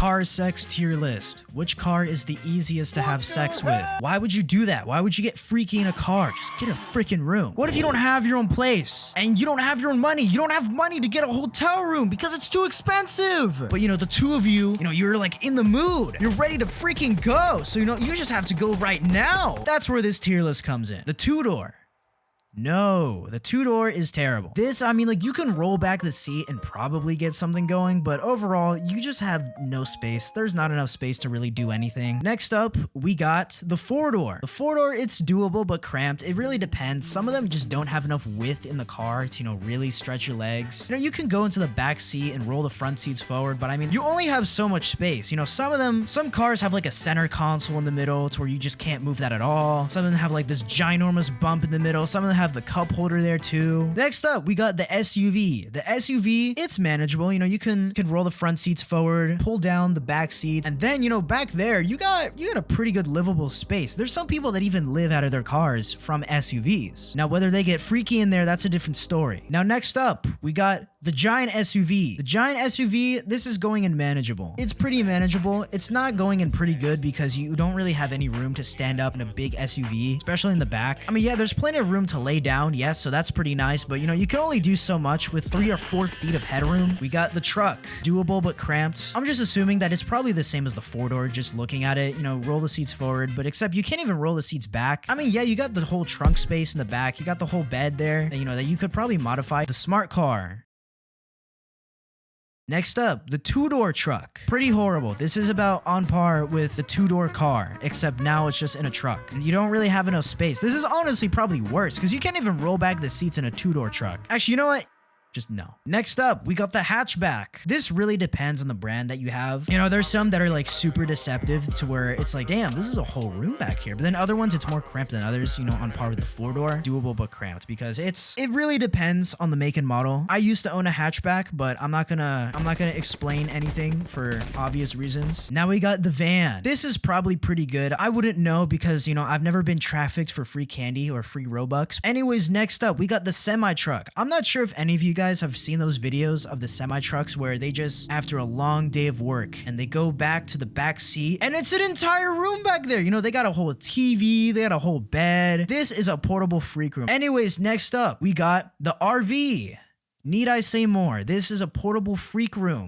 Car sex tier list. Which car is the easiest to have sex with? Why would you do that? Why would you get freaky in a car? Just get a freaking room. What if you don't have your own place and you don't have your own money? You don't have money to get a hotel room because it's too expensive. But the two of you, you're like in the mood. You're ready to freaking go. So you just have to go right now. That's where this tier list comes in. The two-door. No, the two-door is terrible. This, you can roll back the seat and probably get something going, but overall, you just have no space. There's not enough space to really do anything. Next up, we got the four-door. The four-door, it's doable, but cramped. It really depends. Some of them just don't have enough width in the car to, really stretch your legs. You can go into the back seat and roll the front seats forward, but you only have so much space. Some cars have like a center console in the middle to where you just can't move that at all. Some of them have like this ginormous bump in the middle. Some of them have the cup holder there too. Next up, we got the SUV. The SUV, it's manageable. You can roll the front seats forward, pull down the back seats, and then back there you got a pretty good livable space. There's some people that even live out of their cars from SUVs. Now whether they get freaky in there, that's a different story. Now next up, we got the giant SUV. The giant SUV, this is going in manageable. It's pretty manageable. It's not going in pretty good because you don't really have any room to stand up in a big SUV, especially in the back. Yeah, there's plenty of room to lay down, yes, so that's pretty nice, but you can only do so much with 3 or 4 feet of headroom. We got the truck. Doable but cramped. I'm just assuming that it's probably the same as the four-door, just looking at it, roll the seats forward, but except you can't even roll the seats back. Yeah, you got the whole trunk space in the back. You got the whole bed there that, that you could probably modify. The smart car. Next up, the two-door truck. Pretty horrible. This is about on par with the two-door car, except now it's just in a truck. And you don't really have enough space. This is honestly probably worse because you can't even roll back the seats in a two-door truck. Actually, you know what? Just no. Next up, we got the hatchback. This really depends on the brand that you have. There's some that are like super deceptive to where it's like, damn, this is a whole room back here. But then other ones, it's more cramped than others, on par with the four-door. Doable but cramped because it really depends on the make and model. I used to own a hatchback, but I'm not gonna explain anything for obvious reasons. Now we got the van. This is probably pretty good. I wouldn't know because, I've never been trafficked for free candy or free Robux. Anyways, next up, we got the semi-truck. I'm not sure if any of you guys have seen those videos of the semi-trucks where they just, after a long day of work, and they go back to the back seat and it's an entire room back there. They got a whole TV, they got a whole bed. This is a portable freak room. Anyways, next up, we got the RV. Need I say more? This is a portable freak room.